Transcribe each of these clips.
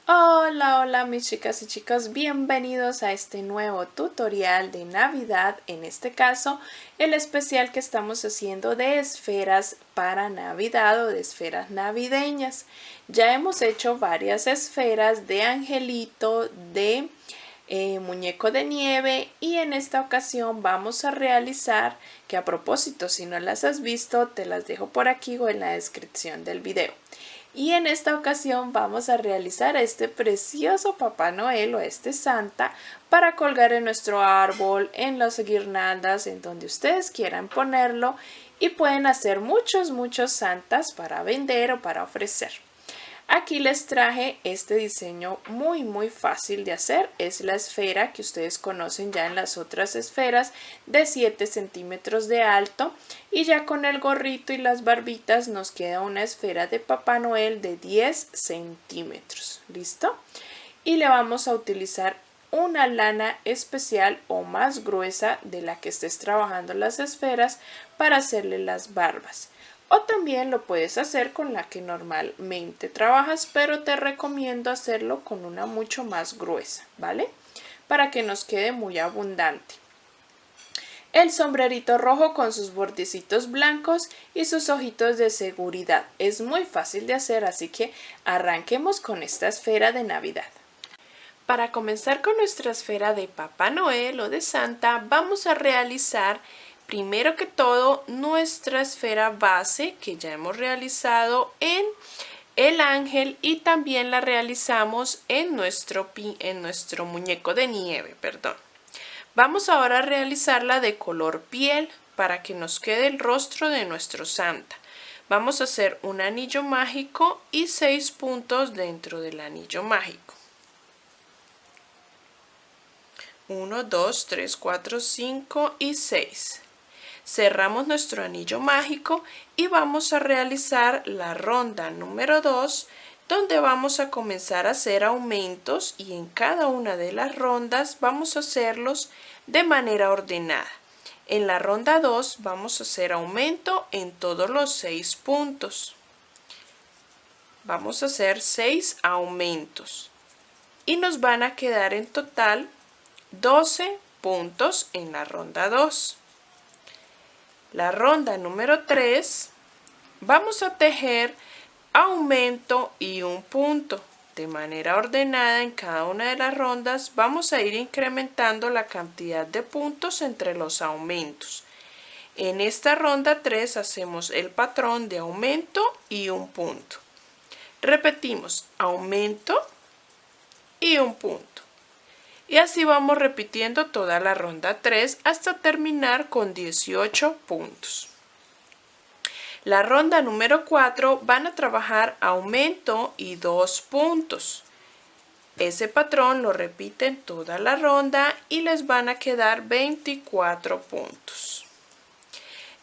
Hola, hola mis chicas y chicos, bienvenidos a este nuevo tutorial de Navidad, en este caso el especial que estamos haciendo de esferas para Navidad o de esferas navideñas. Ya hemos hecho varias esferas de angelito, de muñeco de nieve y en esta ocasión vamos a realizar, que a propósito si no las has visto te las dejo por aquí o en la descripción del video. Y en esta ocasión vamos a realizar a este precioso Papá Noel o este Santa para colgar en nuestro árbol, en las guirnaldas, en donde ustedes quieran ponerlo, y pueden hacer muchos santas para vender o para ofrecer. Aquí les traje este diseño muy fácil de hacer. Es la esfera que ustedes conocen ya en las otras esferas de 7 centímetros de alto, y ya con el gorrito y las barbitas nos queda una esfera de Papá Noel de 10 centímetros. ¿Listo? Y le vamos a utilizar una lana especial o más gruesa de la que estés trabajando las esferas para hacerle las barbas. O también lo puedes hacer con la que normalmente trabajas, pero te recomiendo hacerlo con una mucho más gruesa, ¿vale? Para que nos quede muy abundante. El sombrerito rojo con sus bordecitos blancos y sus ojitos de seguridad. Es muy fácil de hacer, así que arranquemos con esta esfera de Navidad. Para comenzar con nuestra esfera de Papá Noel o de Santa, vamos a realizar primero que todo nuestra esfera base que ya hemos realizado en el ángel y también la realizamos en nuestro muñeco de nieve, perdón. Vamos ahora a realizarla de color piel para que nos quede el rostro de nuestro Santa. Vamos a hacer un anillo mágico y 6 puntos dentro del anillo mágico. 1, 2, 3, 4, 5 y 6. Cerramos nuestro anillo mágico y vamos a realizar la ronda número 2, donde vamos a comenzar a hacer aumentos, y en cada una de las rondas vamos a hacerlos de manera ordenada. En la ronda 2 vamos a hacer aumento en todos los 6 puntos. Vamos a hacer 6 aumentos y nos van a quedar en total 12 puntos en la ronda 2. La ronda número 3 vamos a tejer aumento y un punto. De manera ordenada en cada una de las rondas vamos a ir incrementando la cantidad de puntos entre los aumentos. En esta ronda 3 hacemos el patrón de aumento y un punto. Repetimos aumento y un punto. Y así vamos repitiendo toda la ronda 3 hasta terminar con 18 puntos. La ronda número 4 van a trabajar aumento y 2 puntos. Ese patrón lo repiten toda la ronda y les van a quedar 24 puntos.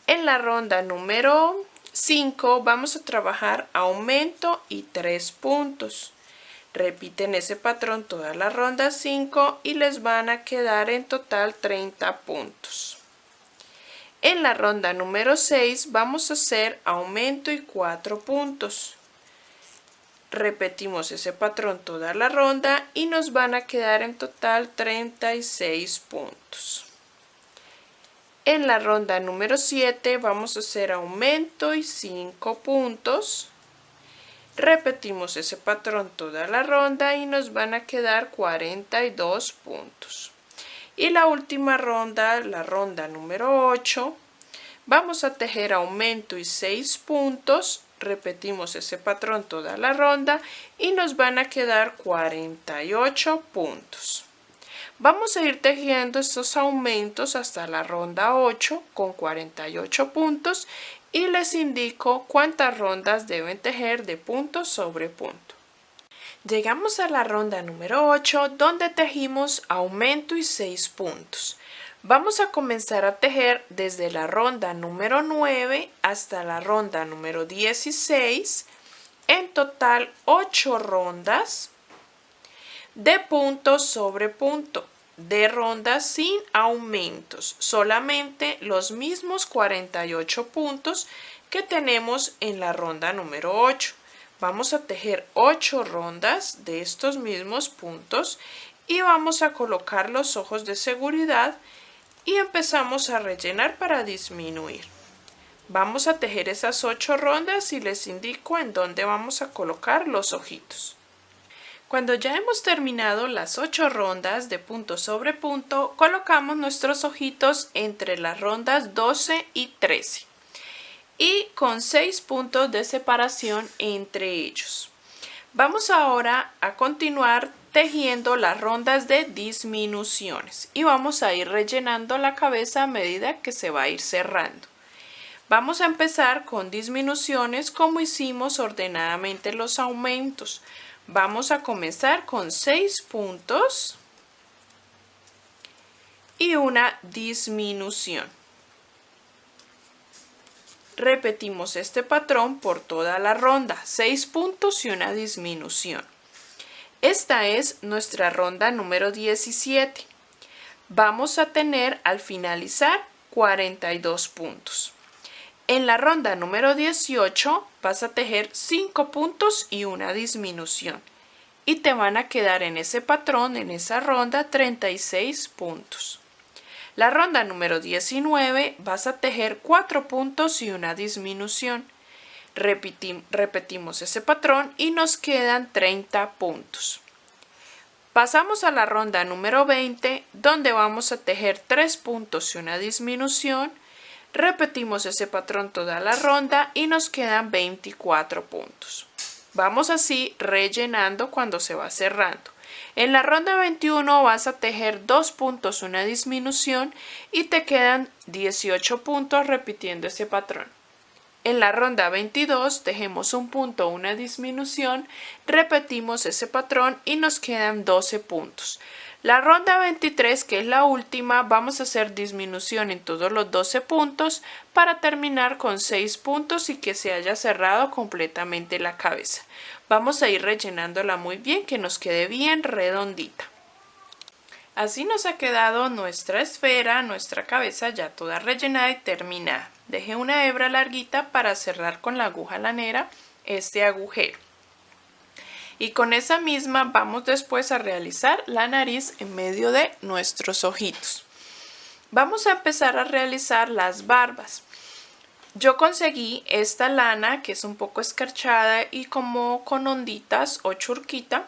En la ronda número 5 vamos a trabajar aumento y 3 puntos. Repiten ese patrón toda la ronda 5 y les van a quedar en total 30 puntos. En la ronda número 6 vamos a hacer aumento y 4 puntos. Repetimos ese patrón toda la ronda y nos van a quedar en total 36 puntos. En la ronda número 7 vamos a hacer aumento y 5 puntos. Repetimos ese patrón toda la ronda y nos van a quedar 42 puntos. Y la última ronda, la ronda número 8, vamos a tejer aumento y 6 puntos. Repetimos ese patrón toda la ronda y nos van a quedar 48 puntos. Vamos a ir tejiendo estos aumentos hasta la ronda 8 con 48 puntos y les indico cuántas rondas deben tejer de punto sobre punto. Llegamos a la ronda número 8, donde tejimos aumento y 6 puntos. Vamos a comenzar a tejer desde la ronda número 9 hasta la ronda número 16, en total 8 rondas de punto sobre punto, de rondas sin aumentos, solamente los mismos 48 puntos que tenemos en la ronda número 8. Vamos a tejer 8 rondas de estos mismos puntos y vamos a colocar los ojos de seguridad y empezamos a rellenar para disminuir. Vamos a tejer esas 8 rondas y les indico en dónde vamos a colocar los ojitos. Cuando ya hemos terminado las 8 rondas de punto sobre punto, colocamos nuestros ojitos entre las rondas 12 y 13 y con 6 puntos de separación entre ellos. Vamos ahora a continuar tejiendo las rondas de disminuciones y vamos a ir rellenando la cabeza a medida que se va a ir cerrando. Vamos a empezar con disminuciones como hicimos ordenadamente los aumentos. Vamos a comenzar con 6 puntos y una disminución. Repetimos este patrón por toda la ronda, 6 puntos y una disminución. Esta es nuestra ronda número 17. Vamos a tener al finalizar 42 puntos. En la ronda número 18 vas a tejer 5 puntos y una disminución y te van a quedar en ese patrón, en esa ronda, 36 puntos. La ronda número 19 vas a tejer 4 puntos y una disminución. Repetimos ese patrón y nos quedan 30 puntos. Pasamos a la ronda número 20 donde vamos a tejer 3 puntos y una disminución. Repetimos ese patrón toda la ronda y nos quedan 24 puntos. Vamos así rellenando cuando se va cerrando. En la ronda 21 vas a tejer 2 puntos, una disminución y te quedan 18 puntos repitiendo ese patrón. En la ronda 22 tejemos un punto, una disminución, repetimos ese patrón y nos quedan 12 puntos. La ronda 23, que es la última, vamos a hacer disminución en todos los 12 puntos para terminar con 6 puntos y que se haya cerrado completamente la cabeza. Vamos a ir rellenándola muy bien, que nos quede bien redondita. Así nos ha quedado nuestra esfera, nuestra cabeza ya toda rellenada y terminada. Dejé una hebra larguita para cerrar con la aguja lanera este agujero. Y con esa misma vamos después a realizar la nariz en medio de nuestros ojitos. Vamos a empezar a realizar las barbas. Yo conseguí esta lana que es un poco escarchada y como con onditas o churquita,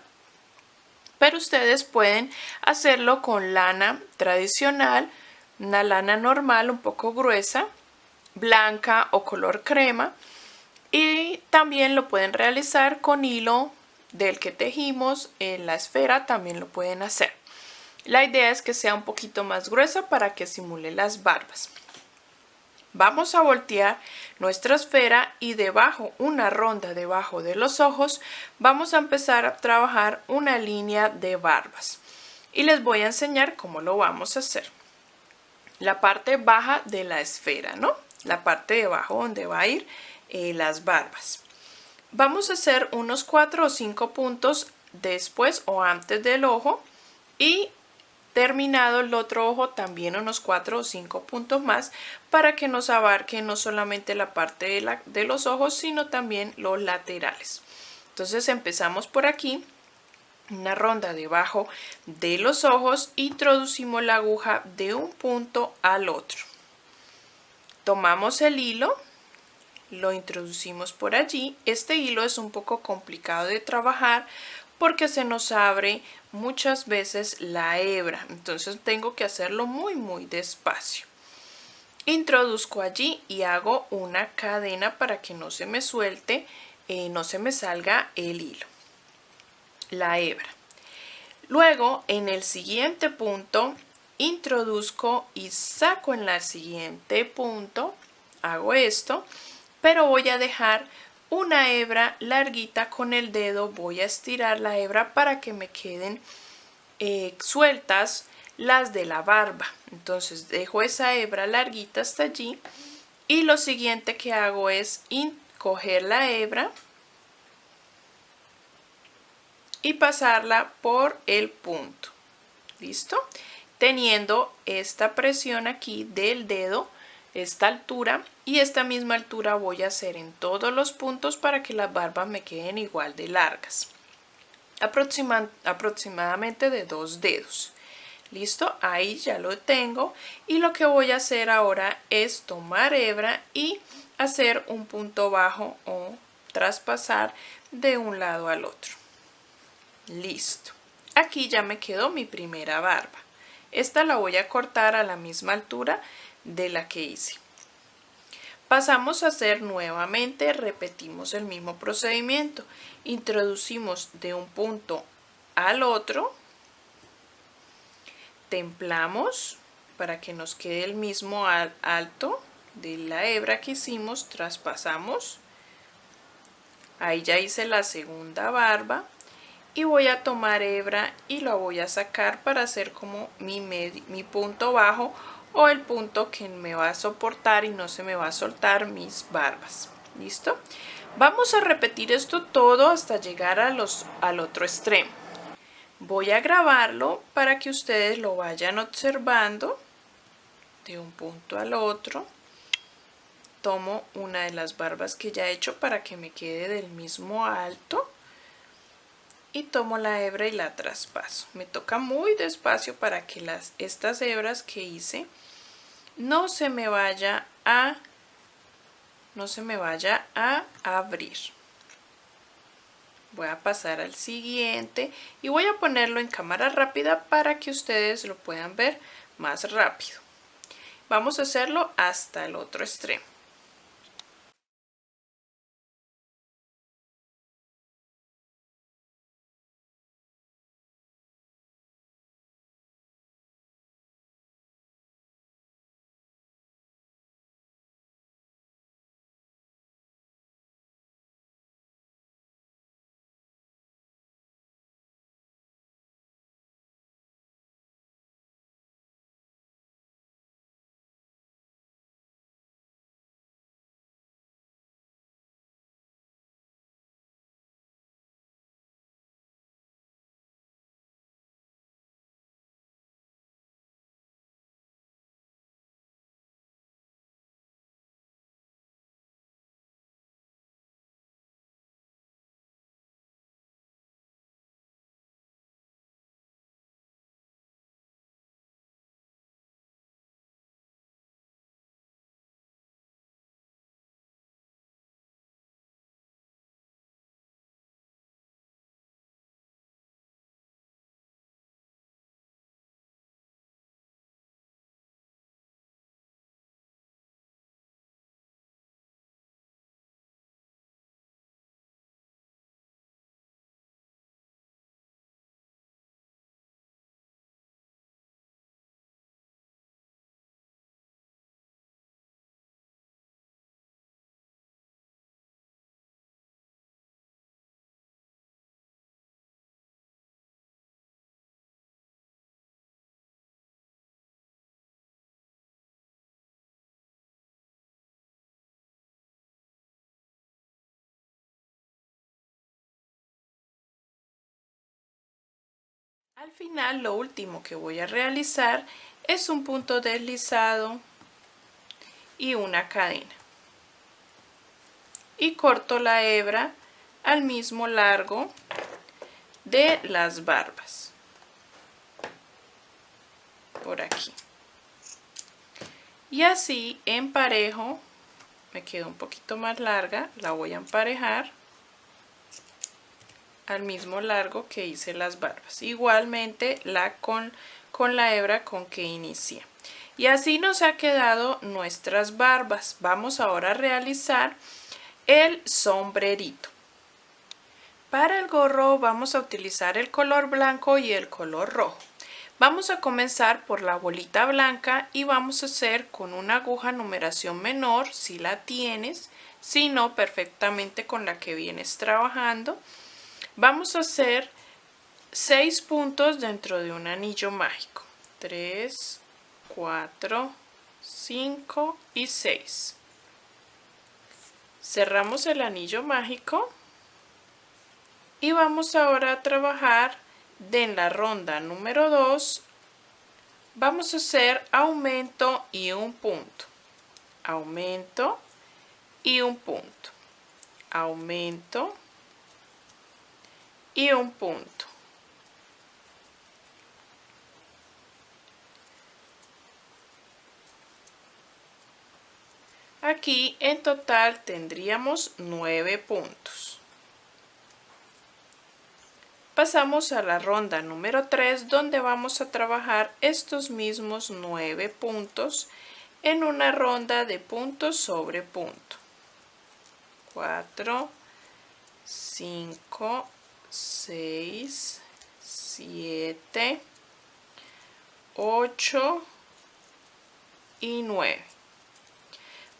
pero ustedes pueden hacerlo con lana tradicional, una lana normal un poco gruesa, blanca o color crema, y también lo pueden realizar con hilo del que tejimos en la esfera, también lo pueden hacer. La idea es que sea un poquito más gruesa para que simule las barbas. Vamos a voltear nuestra esfera y debajo, una ronda debajo de los ojos, vamos a empezar a trabajar una línea de barbas. Y les voy a enseñar cómo lo vamos a hacer. La parte baja de la esfera, ¿no? La parte de abajo donde va a ir las barbas. Vamos a hacer unos 4 o 5 puntos después o antes del ojo y terminado el otro ojo también unos 4 o 5 puntos más para que nos abarque no solamente la parte de los ojos sino también los laterales. Entonces empezamos por aquí, una ronda debajo de los ojos, introducimos la aguja de un punto al otro. Tomamos el hilo, lo introducimos por allí. Este hilo es un poco complicado de trabajar porque se nos abre muchas veces la hebra, entonces tengo que hacerlo muy despacio. Introduzco allí y hago una cadena para que no se me suelte, no se me salga el hilo, la hebra. Luego en el siguiente punto introduzco y saco en el siguiente punto, hago esto, pero voy a dejar una hebra larguita con el dedo, voy a estirar la hebra para que me queden sueltas las de la barba. Entonces dejo esa hebra larguita hasta allí y lo siguiente que hago es coger la hebra y pasarla por el punto. ¿Listo? Teniendo esta presión aquí del dedo esta altura, y esta misma altura voy a hacer en todos los puntos para que las barbas me queden igual de largas, aproximadamente de 2 dedos. Listo, ahí ya lo tengo, y lo que voy a hacer ahora es tomar hebra y hacer un punto bajo o traspasar de un lado al otro. Listo, aquí ya me quedó mi primera barba. Esta la voy a cortar a la misma altura de la que hice. Pasamos a hacer nuevamente, repetimos el mismo procedimiento. Introducimos de un punto al otro, templamos para que nos quede el mismo alto de la hebra que hicimos, traspasamos. Ahí ya hice la segunda barba y voy a tomar hebra y la voy a sacar para hacer como mi punto bajo o el punto que me va a soportar y no se me va a soltar mis barbas. ¿Listo? Vamos a repetir esto todo hasta llegar al otro extremo. Voy a grabarlo para que ustedes lo vayan observando de un punto al otro. Tomo una de las barbas que ya he hecho para que me quede del mismo alto y tomo la hebra y la traspaso. Me toca muy despacio para que estas hebras que hice no se me vaya a abrir. Voy a pasar al siguiente y voy a ponerlo en cámara rápida para que ustedes lo puedan ver más rápido. Vamos a hacerlo hasta el otro extremo. Al final, lo último que voy a realizar es un punto deslizado y una cadena. Y corto la hebra al mismo largo de las barbas. Por aquí. Y así emparejo, me quedó un poquito más larga, la voy a emparejar al mismo largo que hice las barbas, igualmente con la hebra con que inicié. Y así nos ha quedado nuestras barbas. Vamos ahora a realizar el sombrerito. Para el gorro vamos a utilizar el color blanco y el color rojo. Vamos a comenzar por la bolita blanca y vamos a hacer con una aguja numeración menor, si la tienes, si no, perfectamente con la que vienes trabajando. Vamos a hacer 6 puntos dentro de un anillo mágico. 3, 4, 5 y 6. Cerramos el anillo mágico y vamos ahora a trabajar en la ronda número 2. Vamos a hacer aumento y un punto. aumento y un punto, aumento y un punto. Aquí en total tendríamos 9 puntos. Pasamos a la ronda número 3, donde vamos a trabajar estos mismos 9 puntos en una ronda de punto sobre punto. 4, 5, 6, 7, 8 y 9.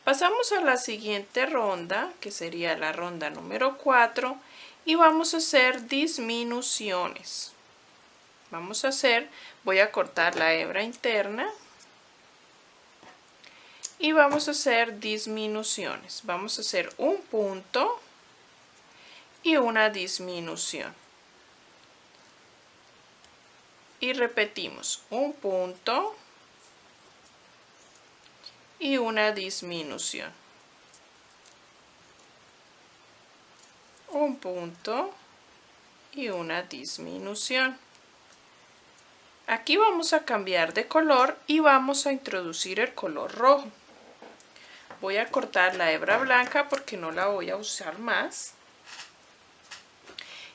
Pasamos a la siguiente ronda, que sería la ronda número 4, y vamos a hacer disminuciones. Voy a cortar la hebra interna y vamos a hacer disminuciones. Vamos a hacer un punto y una disminución. Y repetimos, un punto y una disminución. Un punto y una disminución. Aquí vamos a cambiar de color y vamos a introducir el color rojo. Voy a cortar la hebra blanca porque no la voy a usar más.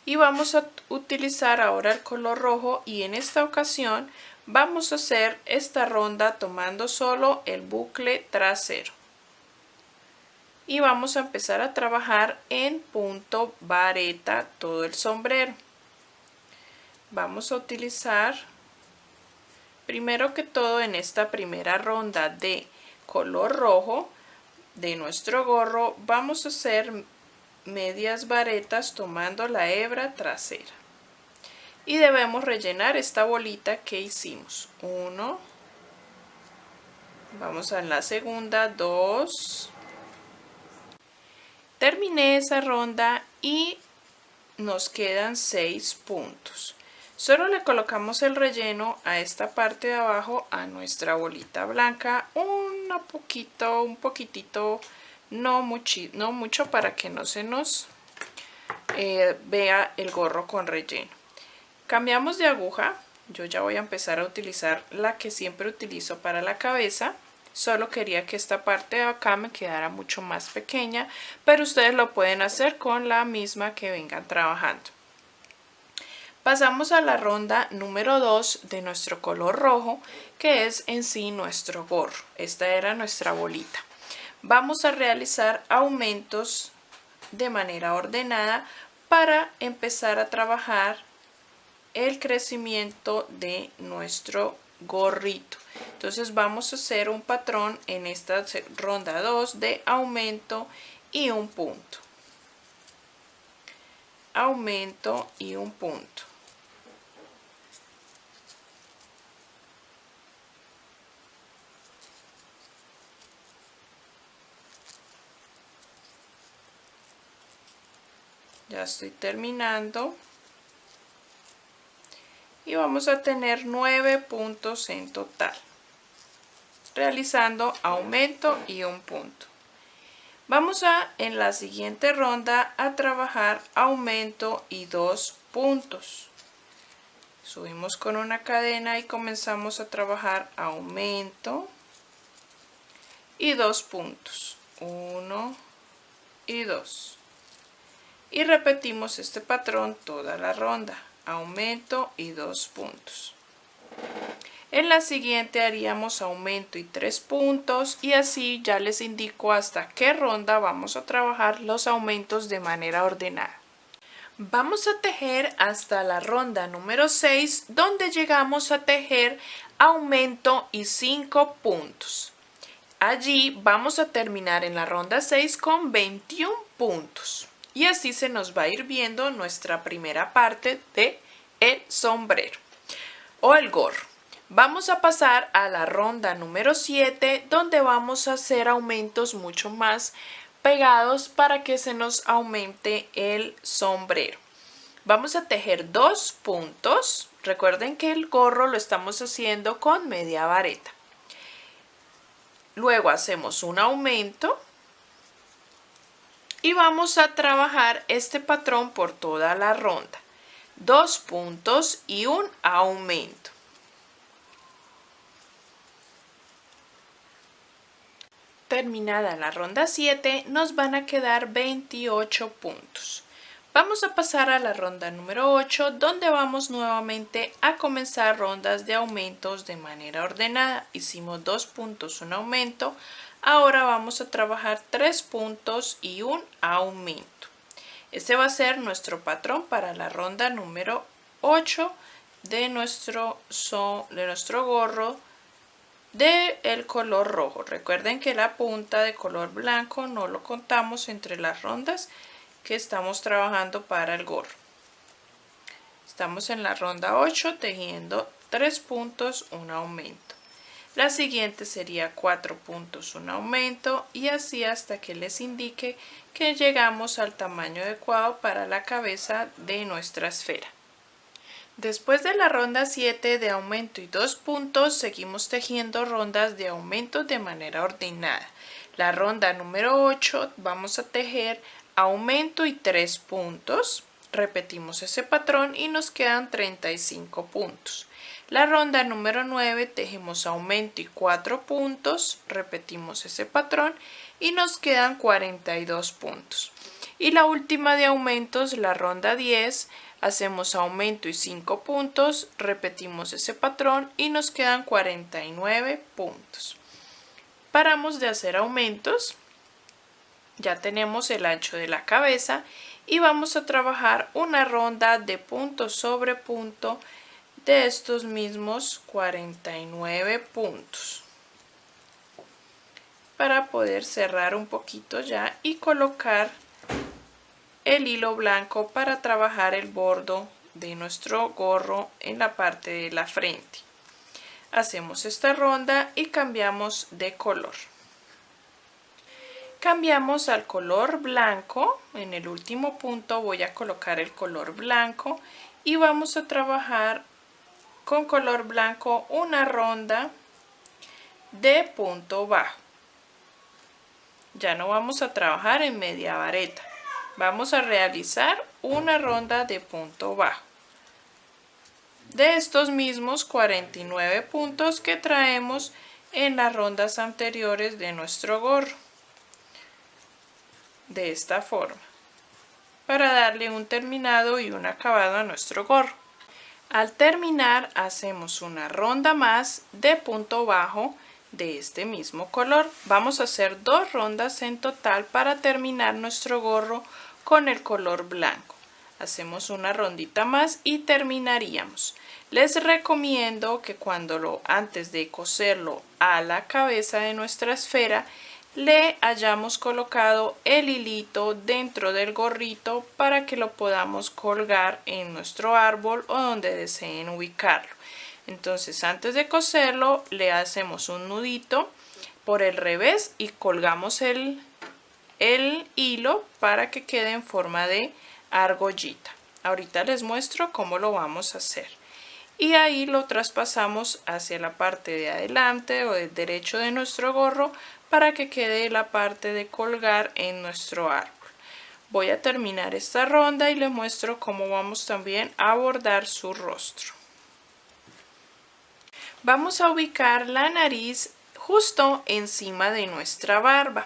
Y vamos a utilizar ahora el color rojo, y en esta ocasión vamos a hacer esta ronda tomando solo el bucle trasero. Y vamos a empezar a trabajar en punto vareta todo el sombrero. Vamos a utilizar, primero que todo, en esta primera ronda de color rojo de nuestro gorro, vamos a hacer medias varetas tomando la hebra trasera. Y debemos rellenar esta bolita que hicimos. 1, vamos a la segunda, 2. Terminé esa ronda y nos quedan 6 puntos. Solo le colocamos el relleno a esta parte de abajo a nuestra bolita blanca, un poquitito, no mucho, para que no se nos vea el gorro con relleno. Cambiamos de aguja. Yo ya voy a empezar a utilizar la que siempre utilizo para la cabeza. Solo quería que esta parte de acá me quedara mucho más pequeña, pero ustedes lo pueden hacer con la misma que vengan trabajando. Pasamos a la ronda número 2 de nuestro color rojo, que es en sí nuestro gorro. Esta era nuestra bolita. Vamos a realizar aumentos de manera ordenada para empezar a trabajar el crecimiento de nuestro gorrito. Entonces vamos a hacer un patrón en esta ronda 2 de aumento y un punto. Aumento y un punto. Ya estoy terminando. Y vamos a tener 9 puntos en total, realizando aumento y un punto. Vamos en la siguiente ronda a trabajar aumento y 2 puntos. Subimos con una cadena y comenzamos a trabajar aumento y 2 puntos. 1 y 2. Y repetimos este patrón toda la ronda. Aumento y 2 puntos. En la siguiente haríamos aumento y 3 puntos, y así ya les indico hasta qué ronda vamos a trabajar los aumentos de manera ordenada. Vamos a tejer hasta la ronda número 6, donde llegamos a tejer aumento y 5 puntos. Allí vamos a terminar en la ronda 6 con 21 puntos. Y así se nos va a ir viendo nuestra primera parte de el sombrero o el gorro. Vamos a pasar a la ronda número 7, donde vamos a hacer aumentos mucho más pegados para que se nos aumente el sombrero. Vamos a tejer 2 puntos. Recuerden que el gorro lo estamos haciendo con media vareta. Luego hacemos un aumento y vamos a trabajar este patrón por toda la ronda. 2 puntos y un aumento. Terminada la ronda 7, nos van a quedar 28 puntos. Vamos a pasar a la ronda número 8, donde vamos nuevamente a comenzar rondas de aumentos de manera ordenada. Hicimos 2 puntos, un aumento. Ahora vamos a trabajar 3 puntos y un aumento. Este va a ser nuestro patrón para la ronda número 8 de nuestro gorro del color rojo. Recuerden que la punta de color blanco no lo contamos entre las rondas que estamos trabajando para el gorro. Estamos en la ronda 8 tejiendo 3 puntos, un aumento. La siguiente sería 4 puntos, un aumento, y así hasta que les indique que llegamos al tamaño adecuado para la cabeza de nuestra esfera. Después de la ronda 7 de aumento y 2 puntos, seguimos tejiendo rondas de aumento de manera ordenada. La ronda número 8 vamos a tejer aumento y 3 puntos. Repetimos ese patrón y nos quedan 35 puntos. La ronda número 9 tejemos aumento y 4 puntos. Repetimos ese patrón y nos quedan 42 puntos. Y la última de aumentos, la ronda 10, hacemos aumento y 5 puntos, repetimos ese patrón y nos quedan 49 puntos. Paramos de hacer aumentos, ya tenemos el ancho de la cabeza y vamos a trabajar una ronda de punto sobre punto de estos mismos 49 puntos. Para poder cerrar un poquito ya y colocar el hilo blanco para trabajar el bordo de nuestro gorro en la parte de la frente. Hacemos esta ronda y cambiamos de color. Cambiamos al color blanco. En el último punto voy a colocar el color blanco y vamos a trabajar con color blanco una ronda de punto bajo. Ya no vamos a trabajar en media vareta. Vamos a realizar una ronda de punto bajo de estos mismos 49 puntos que traemos en las rondas anteriores de nuestro gorro, de esta forma, para darle un terminado y un acabado a nuestro gorro. Al terminar hacemos una ronda más de punto bajo de este mismo color. Vamos a hacer 2 rondas en total para terminar nuestro gorro con el color blanco. Hacemos una rondita más y terminaríamos. Les recomiendo que antes de coserlo a la cabeza de nuestra esfera, le hayamos colocado el hilito dentro del gorrito para que lo podamos colgar en nuestro árbol o donde deseen ubicarlo. Entonces, antes de coserlo, le hacemos un nudito por el revés y colgamos el hilo para que quede en forma de argollita. Ahorita les muestro cómo lo vamos a hacer. Y ahí lo traspasamos hacia la parte de adelante o del derecho de nuestro gorro para que quede la parte de colgar en nuestro árbol. Voy a terminar esta ronda y les muestro cómo vamos también a bordar su rostro. Vamos a ubicar la nariz justo encima de nuestra barba.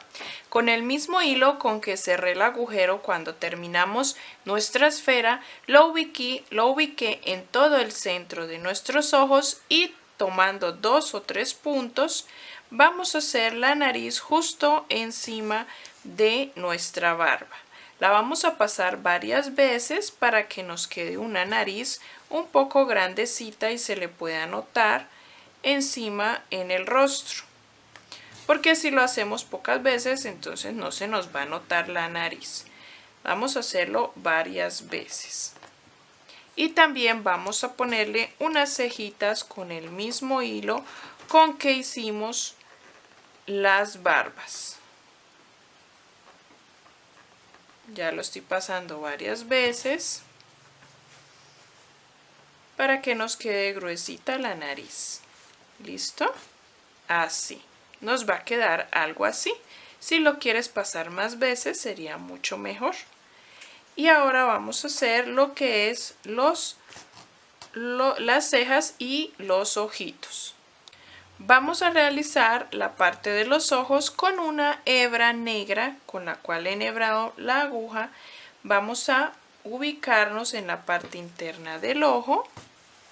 Con el mismo hilo con que cerré el agujero cuando terminamos nuestra esfera, lo ubiqué en todo el centro de nuestros ojos y tomando 2 o 3 puntos, vamos a hacer la nariz justo encima de nuestra barba. La vamos a pasar varias veces para que nos quede una nariz un poco grandecita y se le pueda notar encima en el rostro. Porque si lo hacemos pocas veces, entonces no se nos va a notar la nariz. Vamos a hacerlo varias veces. Y también vamos a ponerle unas cejitas con el mismo hilo con que hicimos las barbas. Ya lo estoy pasando varias veces para que nos quede gruesita la nariz. ¿Listo? Así. nos va a quedar algo así. Si lo quieres pasar más veces sería mucho mejor. Y ahora vamos a hacer lo que es las cejas y los ojitos. Vamos a realizar la parte de los ojos con una hebra negra con la cual he enhebrado la aguja. Vamos a ubicarnos en la parte interna del ojo.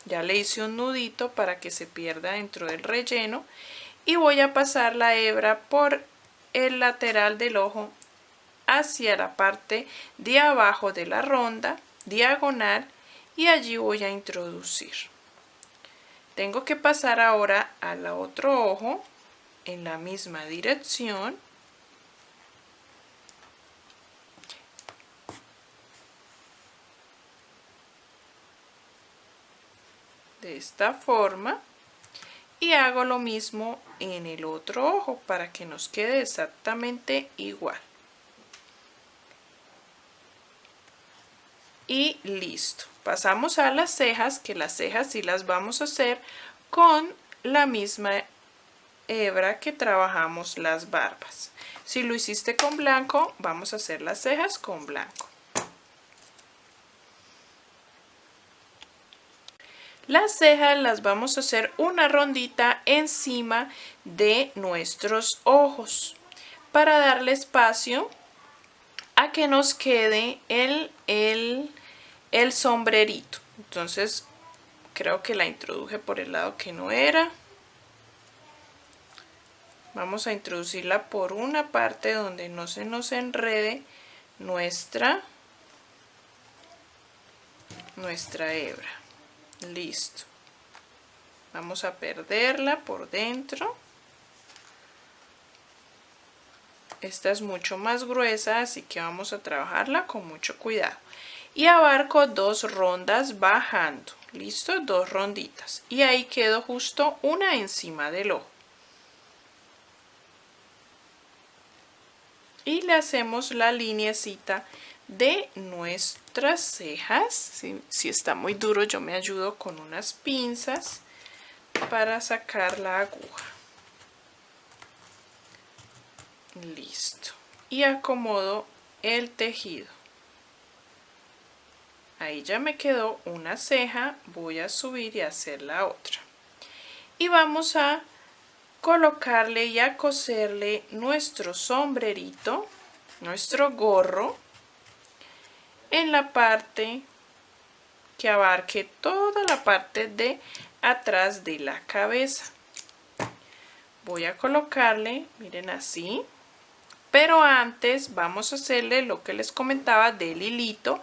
Ya le hice un nudito para que se pierda dentro del relleno y voy a pasar la hebra por el lateral del ojo hacia la parte de abajo de la ronda, diagonal, y allí voy a introducir. Tengo que pasar ahora al otro ojo en la misma dirección. De esta forma. Y hago lo mismo en el otro ojo para que nos quede exactamente igual. Y listo. Pasamos a las cejas, que las cejas sí las vamos a hacer con la misma hebra que trabajamos las barbas. Si lo hiciste con blanco, vamos a hacer las cejas con blanco. Las cejas las vamos a hacer una rondita encima de nuestros ojos para darle espacio a que nos quede el sombrerito. Entonces creo que la introduje por el lado que no era. Vamos a introducirla por una parte donde no se nos enrede nuestra hebra. Listo. Vamos a perderla por dentro. Esta es mucho más gruesa, así que vamos a trabajarla con mucho cuidado. Y abarco 2 rondas bajando. Listo, 2 ronditas. Y ahí quedo justo una encima del ojo. Y le hacemos la lineecita de nuestras cejas. Si está muy duro, yo me ayudo con unas pinzas para sacar la aguja. Listo. Y acomodo el tejido. Ahí ya me quedó una ceja. Voy a subir y hacer la otra. Y vamos a colocarle y a coserle nuestro sombrerito, nuestro gorro, en la parte que abarque toda la parte de atrás de la cabeza. Voy a colocarle, miren así, pero antes vamos a hacerle lo que les comentaba del hilito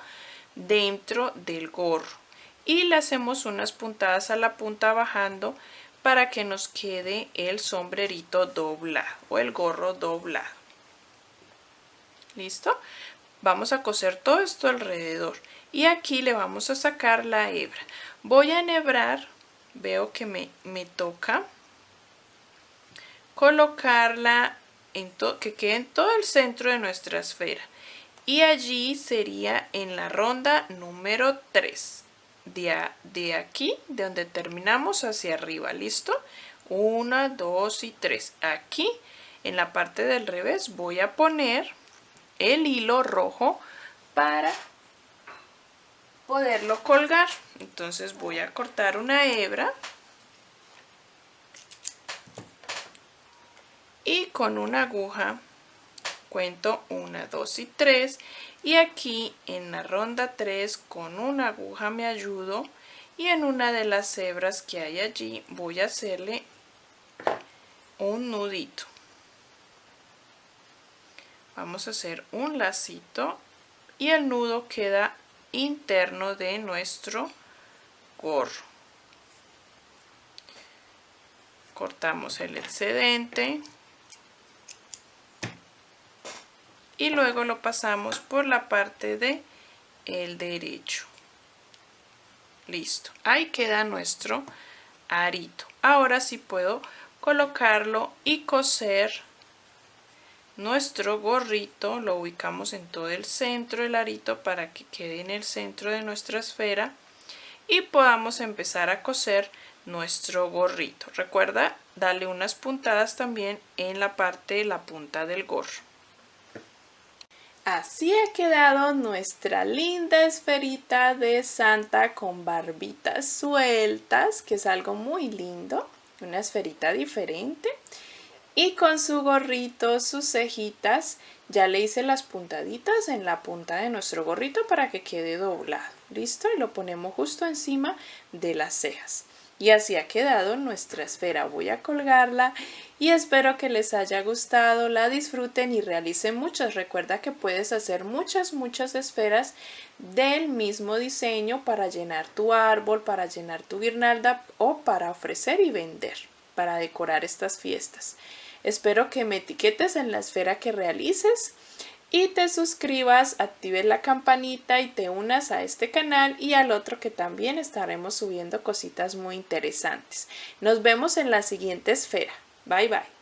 dentro del gorro y le hacemos unas puntadas a la punta bajando para que nos quede el sombrerito doblado o el gorro doblado. ¿Listo? Vamos a coser todo esto alrededor y aquí le vamos a sacar la hebra. Voy a enhebrar, veo que me toca colocarla que quede en todo el centro de nuestra esfera y allí sería en la ronda número 3. De aquí, de donde terminamos hacia arriba, ¿listo? 1, 2 y 3. Aquí, en la parte del revés, voy a poner el hilo rojo para poderlo colgar. Entonces voy a cortar una hebra y con una aguja cuento 1, 2 y 3 y aquí en la ronda 3 con una aguja me ayudo y en una de las hebras que hay allí voy a hacerle un nudito. Vamos a hacer un lacito y el nudo queda interno de nuestro gorro. Cortamos el excedente y luego lo pasamos por la parte de el derecho. Listo, ahí queda nuestro arito. Ahora sí puedo colocarlo y coser nuestro gorrito. Lo ubicamos en todo el centro del arito para que quede en el centro de nuestra esfera y podamos empezar a coser nuestro gorrito. Recuerda darle unas puntadas también en la parte de la punta del gorro. Así ha quedado nuestra linda esferita de Santa con barbitas sueltas, que es algo muy lindo, una esferita diferente. Y con su gorrito, sus cejitas, ya le hice las puntaditas en la punta de nuestro gorrito para que quede doblado. ¿Listo? Y lo ponemos justo encima de las cejas. Y así ha quedado nuestra esfera. Voy a colgarla y espero que les haya gustado, la disfruten y realicen muchas. Recuerda que puedes hacer muchas esferas del mismo diseño para llenar tu árbol, para llenar tu guirnalda o para ofrecer y vender, para decorar estas fiestas. Espero que me etiquetes en la esfera que realices y te suscribas, actives la campanita y te unas a este canal y al otro, que también estaremos subiendo cositas muy interesantes. Nos vemos en la siguiente esfera. Bye bye.